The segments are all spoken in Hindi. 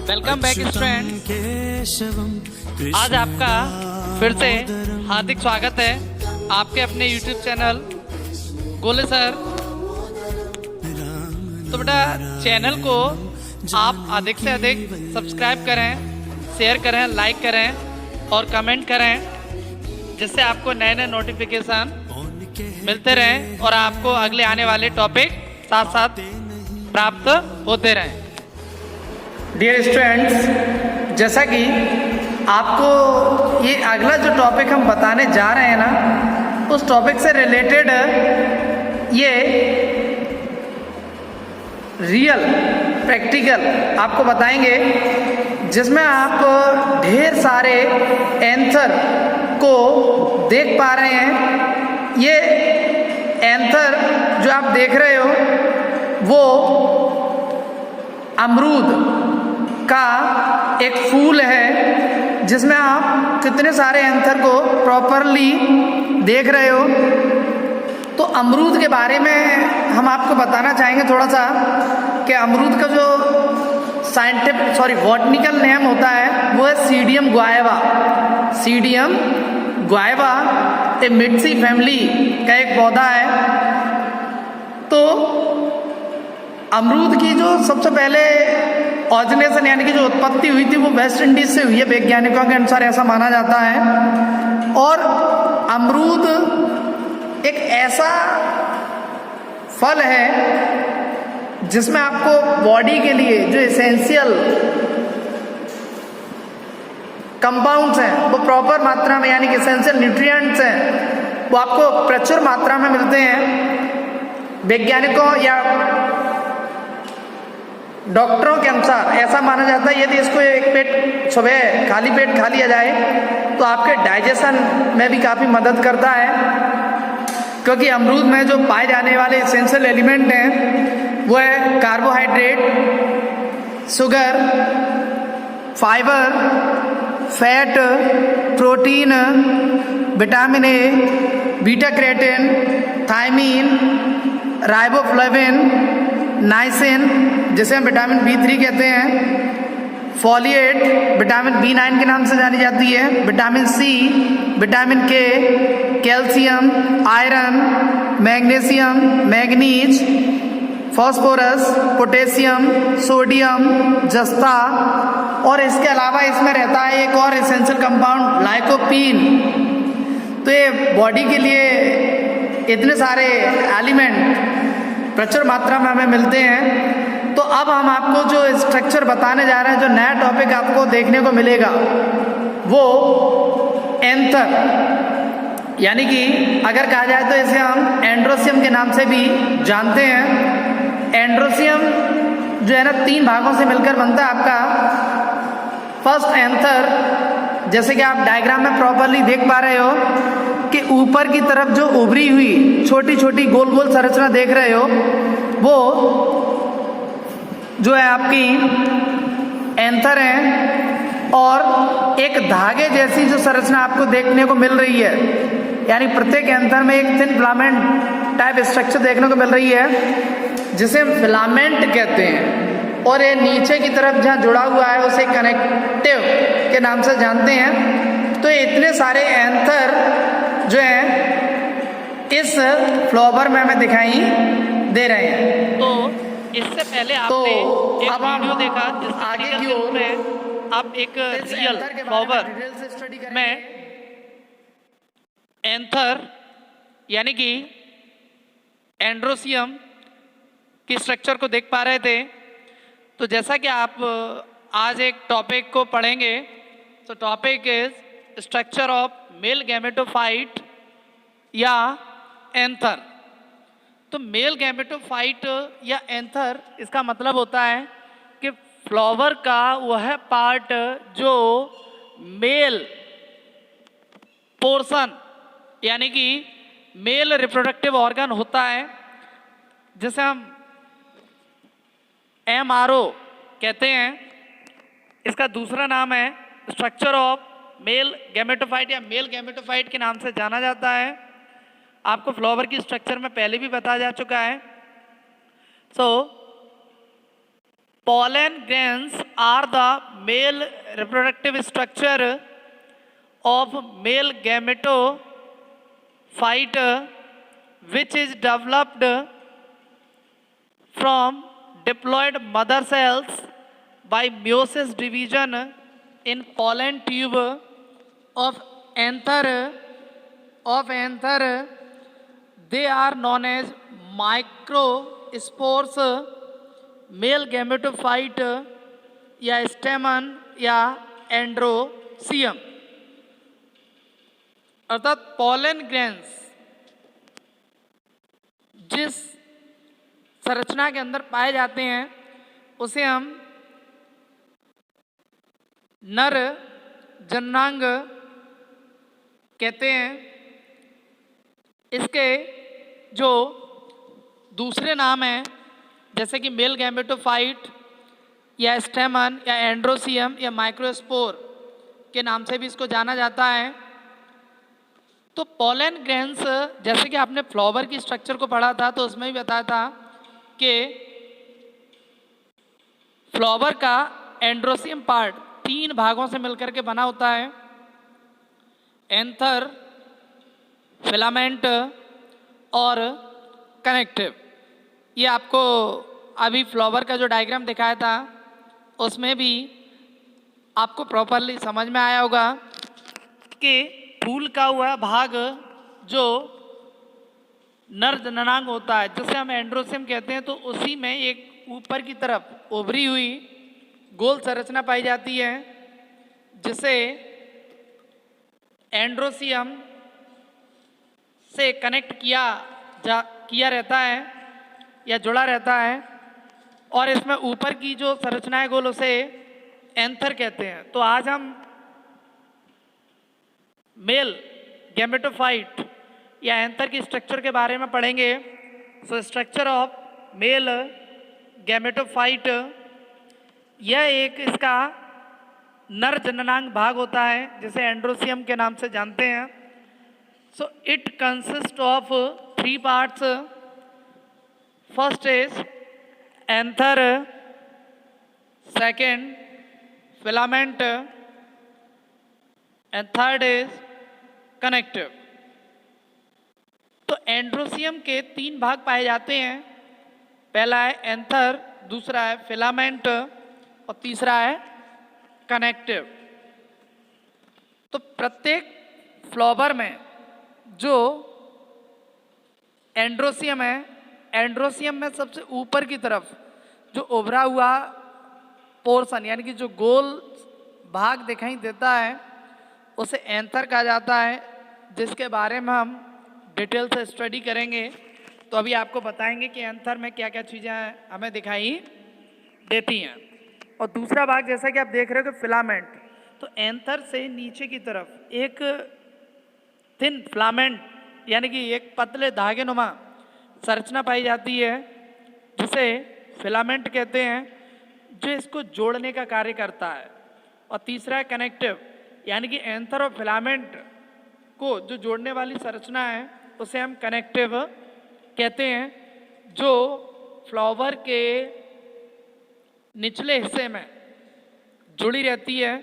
Welcome back student. आज आपका फिर से हार्दिक स्वागत है आपके अपने YouTube चैनल गोले सर। तो बेटा चैनल को आप अधिक से अधिक सब्सक्राइब करें, शेयर करें, लाइक करें और कमेंट करें, जिससे आपको नए नए नोटिफिकेशन मिलते रहें और आपको अगले आने वाले टॉपिक साथ साथ प्राप्त होते रहें। डियर स्टूडेंट्स, जैसा कि आपको ये अगला जो टॉपिक हम बताने जा रहे हैं ना, उस टॉपिक से रिलेटेड ये रियल प्रैक्टिकल आपको बताएंगे, जिसमें आप ढेर सारे आंसर को देख पा रहे हैं। ये आंसर जो आप देख रहे हो वो अमरूद का एक फूल है, जिसमें आप कितने सारे आंसर को प्रॉपरली देख रहे हो। तो अमरूद के बारे में हम आपको बताना चाहेंगे थोड़ा सा कि अमरूद का जो बॉटनिकल नेम होता है वो है सीडियम गुआवा। सीडियम गुआवा ए मिट्सी फैमिली का एक पौधा है। तो अमरूद की जो सबसे पहले ऑरिजिनेशन यानी कि जो उत्पत्ति हुई थी वो वेस्ट इंडीज से हुई है, वैज्ञानिकों के अनुसार ऐसा माना जाता है। और अमरूद एक ऐसा फल है जिसमें आपको बॉडी के लिए जो एसेंशियल कंपाउंड्स हैं वो प्रॉपर मात्रा में, यानी कि एसेंशियल न्यूट्रिएंट्स हैं, वो आपको प्रचुर मात्रा में मिलते हैं। वैज्ञानिकों या डॉक्टरों के अनुसार ऐसा माना जाता है यदि इसको एक पेट सुबह खाली पेट खा लिया जाए तो आपके डाइजेशन में भी काफ़ी मदद करता है, क्योंकि अमरूद में जो पाए जाने वाले एसेंशियल एलिमेंट हैं वो है carbohydrate, sugar, fibre, fat, protein, vitamin A, beta carotene, thiamine, riboflavin, niacin जिसे हम विटामिन B3 कहते हैं, फॉलिएट विटामिन B9 के नाम से जानी जाती है, vitamin C, vitamin K, calcium, iron, magnesium, manganese, phosphorus, potassium, sodium, जस्ता, और इसके अलावा इसमें रहता है एक और एसेंशियल कंपाउंड लाइकोपीन। तो ये बॉडी के लिए इतने सारे एलिमेंट प्रचुर मात्रा में हमें मिलते हैं। तो अब हम आपको जो स्ट्रक्चर बताने जा रहे हैं, जो नया टॉपिक आपको देखने को मिलेगा वो एंथर, यानी कि अगर कहा जाए तो इसे हम एंड्रोसियम के नाम से भी जानते हैं। एंड्रोसियम जो है ना 3 भागों से मिलकर बनता है आपका। फर्स्ट एंथर, जैसे कि आप डायग्राम में प्रॉपरली देख पा रहे हो कि ऊपर की तरफ जो उभरी हुई छोटी छोटी गोल गोल संरचना देख रहे हो वो जो है आपकी एंथर है। और एक धागे जैसी जो संरचना आपको देखने को मिल रही है, यानी प्रत्येक एंथर में एक थिन फिलामेंट टाइप स्ट्रक्चर देखने को मिल रही है, जिसे हम फिलामेंट कहते हैं। और ये नीचे की तरफ जहाँ जुड़ा हुआ है उसे कनेक्टिव के नाम से जानते हैं। तो इतने सारे एंथर जो है इस फ्लावर में हमें दिखाई दे रहे हैं। तो इससे पहले आपने एक वीडियो देखा जिसमें आगे की ओर आप एक रियल फ्लावर में एंथर यानी कि एंड्रोसियम की स्ट्रक्चर को देख पा रहे थे। तो जैसा कि आप आज एक टॉपिक को पढ़ेंगे, तो topic is structure of male gametophyte या एंथर। तो मेल गैमेटोफाइट या एंथर, इसका मतलब होता है कि फ्लावर का वह पार्ट जो मेल पोर्शन यानी कि मेल रिप्रोडक्टिव ऑर्गन होता है, जिसे हम MRO कहते हैं। इसका दूसरा नाम है स्ट्रक्चर ऑफ मेल गैमेटोफाइट या मेल गैमेटोफाइट के नाम से जाना जाता है। आपको फ्लावर की स्ट्रक्चर में पहले भी बताया जा चुका है। सो pollen grains are the male reproductive structure of male gametophyte which is developed from diploid mother cells by meiosis division in pollen tube of anther. They are known as microspores. Male gametophyte या स्टेमन या एंड्रोसियम, अर्थात पॉलन ग्रेन्स जिस संरचना के अंदर पाए जाते हैं उसे हम नर जननांग कहते हैं। इसके जो दूसरे नाम हैं जैसे कि मेल गैमेटोफाइट या स्टेमन या एंड्रोसियम या माइक्रोस्पोर के नाम से भी इसको जाना जाता है। तो पॉलन ग्रेन्स, जैसे कि आपने फ्लावर की स्ट्रक्चर को पढ़ा था तो उसमें भी बताया था कि फ्लावर का एंड्रोसियम पार्ट 3 भागों से मिलकर के बना होता है, एंथर, फिलामेंट और कनेक्टिव। ये आपको अभी फ्लावर का जो डायग्राम दिखाया था उसमें भी आपको प्रॉपरली समझ में आया होगा कि फूल का हुआ भाग जो नर जननांग होता है जिसे हम एंड्रोसियम कहते हैं, तो उसी में एक ऊपर की तरफ उभरी हुई गोल संरचना पाई जाती है जिसे एंड्रोसियम से कनेक्ट किया रहता है या जुड़ा रहता है, और इसमें ऊपर की जो संरचना है गोल उसे एंथर कहते हैं। तो आज हम मेल गैमेटोफाइट या एंथर की स्ट्रक्चर के बारे में पढ़ेंगे। So structure of male gametophyte, यह एक इसका नर जननांग भाग होता है जिसे एंड्रोसियम के नाम से जानते हैं। So it consist of 3 parts. First is anther, second filament and third is connective. तो एंड्रोसियम के 3 भाग पाए जाते हैं, पहला है एंथर, दूसरा है फिलामेंट और तीसरा है कनेक्टिव। तो प्रत्येक फ्लावर में जो एंड्रोसियम है, एंड्रोसियम में सबसे ऊपर की तरफ जो उभरा हुआ पोर्शन यानी कि जो गोल भाग दिखाई देता है उसे एंथर कहा जाता है, जिसके बारे में हम डिटेल से स्टडी करेंगे। तो अभी आपको बताएंगे कि एंथर में क्या क्या चीज़ें हमें दिखाई देती हैं। और दूसरा भाग जैसा कि आप देख रहे हो कि फिलामेंट, तो एंथर से नीचे की तरफ एक थिन फिलामेंट यानी कि एक पतले धागे नुमा संरचना पाई जाती है जिसे फिलामेंट कहते हैं, जो इसको जोड़ने का कार्य करता है। और तीसरा है कनेक्टिव, यानी कि एंथर और फिलामेंट को जो जोड़ने वाली संरचना है उसे हम कनेक्टिव कहते हैं, जो फ्लावर के निचले हिस्से में जुड़ी रहती है।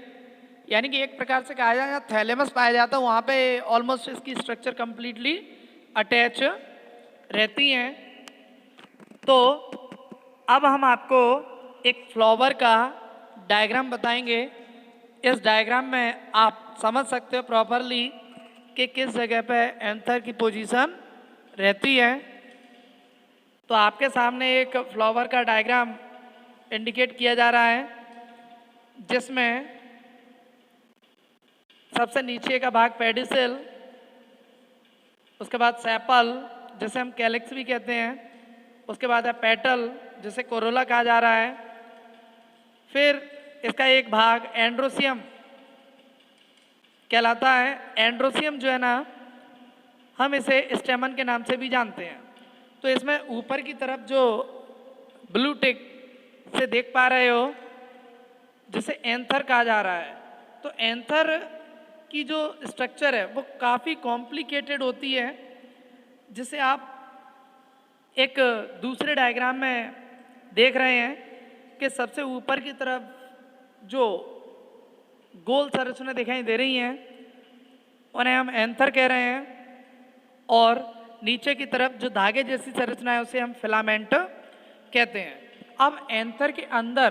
यानी कि एक प्रकार से कहा जाए थैलेमस पाया जाता है, वहाँ पे ऑलमोस्ट इसकी स्ट्रक्चर कंप्लीटली अटैच रहती हैं। तो अब हम आपको एक फ्लावर का डायग्राम बताएंगे। इस डायग्राम में आप समझ सकते हो प्रॉपरली कि किस जगह पे एंथर की पोजीशन रहती है। तो आपके सामने एक फ्लावर का डायग्राम इंडिकेट किया जा रहा है जिसमें सबसे नीचे का भाग पेडिसल, उसके बाद सेपल जिसे हम कैलिक्स भी कहते हैं, उसके बाद है पेटल जिसे कोरोला कहा जा रहा है, फिर इसका एक भाग एंड्रोसियम कहलाता है। एंड्रोसियम जो है ना, हम इसे स्टेमन के नाम से भी जानते हैं। तो इसमें ऊपर की तरफ जो ब्लू टिक से देख पा रहे हो जिसे एंथर कहा जा रहा है, तो एंथर की जो स्ट्रक्चर है वो काफ़ी कॉम्प्लिकेटेड होती है, जिसे आप एक दूसरे डायग्राम में देख रहे हैं के सबसे ऊपर की तरफ जो गोल संरचना दिखाई दे रही हैं उन्हें हम एंथर कह रहे हैं, और नीचे की तरफ जो धागे जैसी संरचना है उसे हम फिलामेंट कहते हैं। अब एंथर के अंदर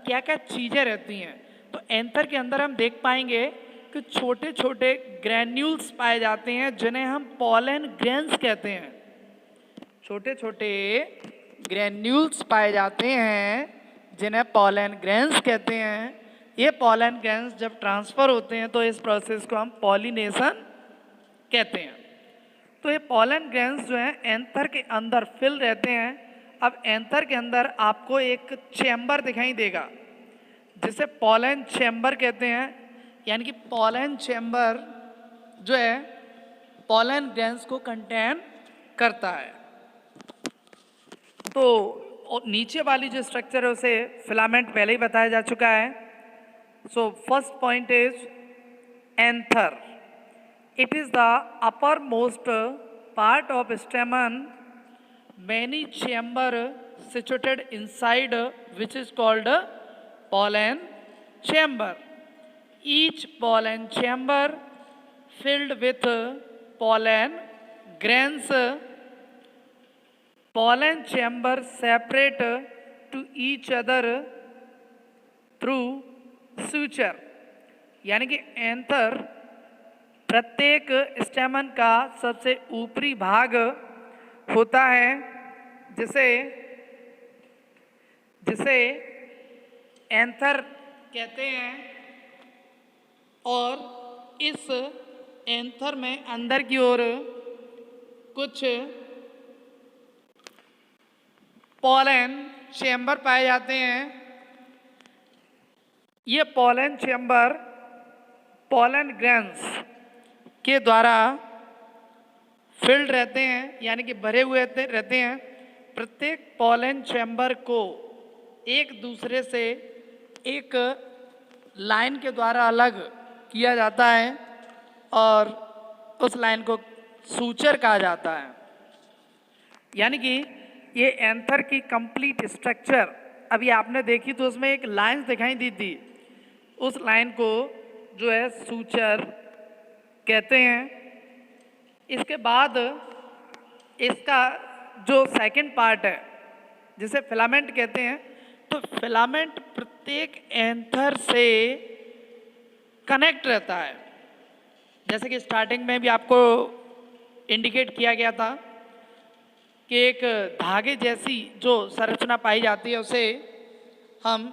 क्या क्या चीज़ें रहती हैं, तो एंथर के अंदर हम देख पाएंगे कि छोटे छोटे ग्रैन्यूल्स पाए जाते हैं जिन्हें हम पॉलन ग्रेन्स कहते हैं। छोटे छोटे ग्रैन्यूल्स पाए जाते हैं जिन्हें पॉलन ग्रेन्स कहते हैं। ये पॉलन ग्रेन्स जब ट्रांसफ़र होते हैं तो इस प्रोसेस को हम पॉलिनेशन कहते हैं। तो ये पॉलन ग्रेन्स जो हैं एंथर के अंदर फिल रहते हैं। अब एंथर के अंदर आपको एक चैम्बर दिखाई देगा जिसे पॉलन चैम्बर कहते हैं, यानी कि पॉलन चैम्बर जो है पॉलन ग्रेन्स को कंटेन करता है। तो नीचे वाली जो स्ट्रक्चर है उसे फिलामेंट पहले ही बताया जा चुका है। So first point is anther. It is the uppermost part of stamen, many chamber situated inside, which is called pollen chamber. Each pollen chamber filled with pollen grains. Pollen chamber separate to each other through suture, यानी कि एंथर प्रत्येक स्टेमन का सबसे ऊपरी भाग होता है जिसे एंथर कहते हैं, और इस एंथर में अंदर की ओर कुछ पॉलन चैम्बर पाए जाते हैं। ये पॉलन चैम्बर पॉलन ग्रेन्स के द्वारा फिल्ड रहते हैं, यानी कि भरे हुए रहते हैं। प्रत्येक पॉलन चैम्बर को एक दूसरे से एक लाइन के द्वारा अलग किया जाता है और उस लाइन को सूचर कहा जाता है। यानी कि ये एंथर की कंप्लीट स्ट्रक्चर अभी आपने देखी तो उसमें एक लाइन दिखाई दी थी, उस लाइन को जो है सूचर कहते हैं। इसके बाद इसका जो सेकंड पार्ट है जिसे फिलामेंट कहते हैं, तो फिलामेंट प्रत्येक एंथर से कनेक्ट रहता है। जैसे कि स्टार्टिंग में भी आपको इंडिकेट किया गया था कि एक धागे जैसी जो संरचना पाई जाती है उसे हम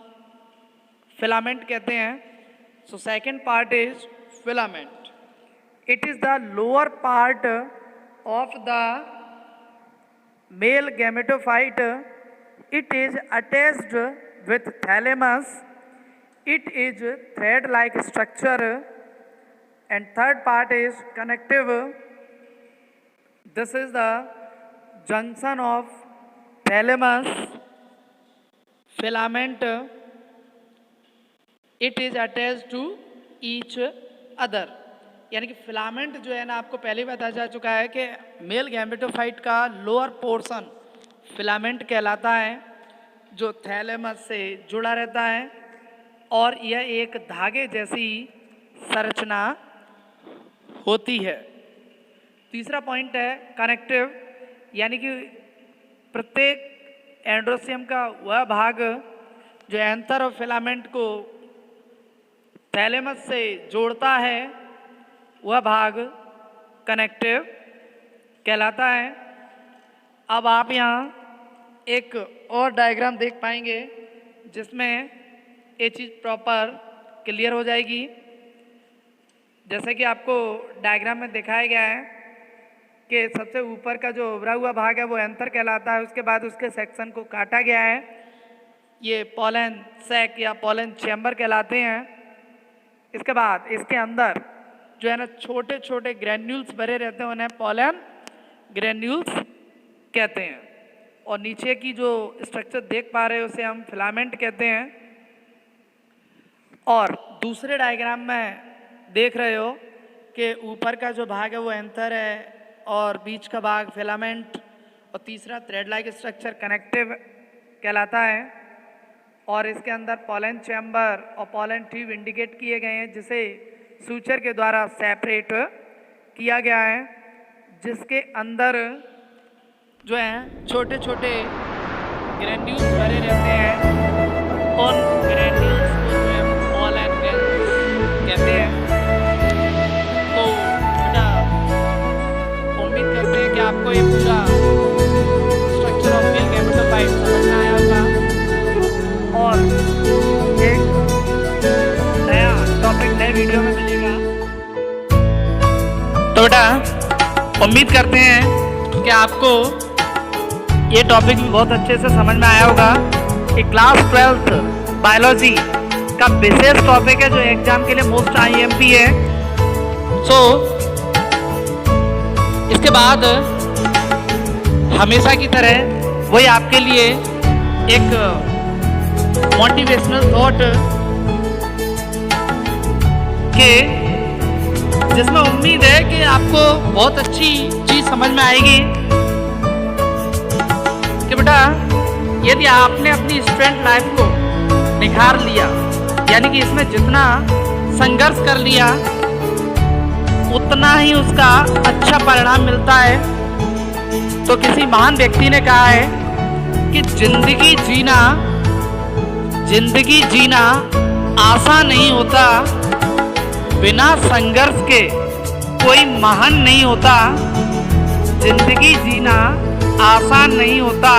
फिलामेंट कहते हैं। So second part is filament. It is the lower part of the male gametophyte. It is attached with thalamus. It is thread-like structure. And third part is connective. This is the junction of thalamus, filament. It is attached to each other. यानी कि फिलामेंट जो है ना, आपको पहले ही बताया जा चुका है कि मेल गैमेटोफाइट का लोअर पोर्शन फिलामेंट कहलाता है, जो थैलेमस से जुड़ा रहता है और यह एक धागे जैसी संरचना होती है। तीसरा पॉइंट है कनेक्टिव, यानी कि प्रत्येक एंड्रोसियम का वह भाग जो एंथर और फिलामेंट को थैलेमस से जोड़ता है वह भाग कनेक्टिव कहलाता है। अब आप यहाँ एक और डायग्राम देख पाएंगे जिसमें ये चीज़ प्रॉपर क्लियर हो जाएगी। जैसे कि आपको डायग्राम में दिखाया गया है कि सबसे ऊपर का जो उभरा हुआ भाग है वो एंथर कहलाता है। उसके बाद उसके सेक्शन को काटा गया है, ये पॉलन सैक या पॉलन चैम्बर कहलाते हैं। इसके बाद इसके अंदर जो है ना छोटे छोटे ग्रैन्यूल्स भरे रहते हैं, उन्हें पॉलन ग्रैन्यूल्स कहते हैं। और नीचे की जो स्ट्रक्चर देख पा रहे हो उसे हम फिलामेंट कहते हैं। और दूसरे डायग्राम में देख रहे हो कि ऊपर का जो भाग है वो एंथर है और बीच का भाग फिलामेंट और तीसरा थ्रेड लाइक स्ट्रक्चर कनेक्टिव कहलाता है। और इसके अंदर पोलन चैम्बर और पोलन ट्यूब इंडिकेट किए गए हैं, जिसे सूचर के द्वारा सेपरेट किया गया है, जिसके अंदर जो है छोटे छोटे ग्रैन्यूल्स भरे रहते हैं। उन ग्रैन्यूल्स को जो है पोलन कहते हैं। तो बेटा उम्मीद करते हैं कि आपको ये पूरा स्ट्रक्चर ऑफ मेल गैमेटोफाइट समझ में आया होगा और एक नया टॉपिक नए वीडियो में मिलेगा। तो बेटा उम्मीद करते हैं कि आपको ये टॉपिक भी बहुत अच्छे से समझ में आया होगा कि क्लास 12th बायोलॉजी का विशेष टॉपिक है जो एग्जाम के लिए मोस्ट आईएमपी है। सो इसके बाद हमेशा की तरह वही आपके लिए एक मोटिवेशनल थॉट के जिसमें उम्मीद है कि आपको बहुत अच्छी चीज समझ में आएगी कि बेटा यदि आपने अपनी स्टूडेंट लाइफ को निखार लिया, यानी कि इसमें जितना संघर्ष कर लिया उतना ही उसका अच्छा परिणाम मिलता है। तो किसी महान व्यक्ति ने कहा है कि जिंदगी जीना आसान नहीं होता, बिना संघर्ष के कोई महान नहीं होता। जिंदगी जीना आसान नहीं होता,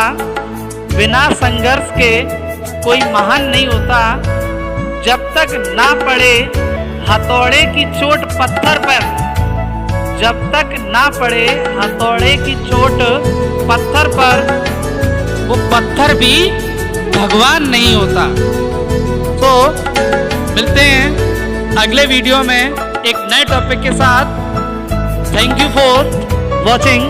बिना संघर्ष के कोई महान नहीं होता। जब तक ना पड़े हथौड़े की चोट पत्थर पर, जब तक ना पड़े हथौड़े की चोट पत्थर पर, वो पत्थर भी भगवान नहीं होता। तो मिलते हैं अगले वीडियो में एक नए टॉपिक के साथ। Thank you for watching.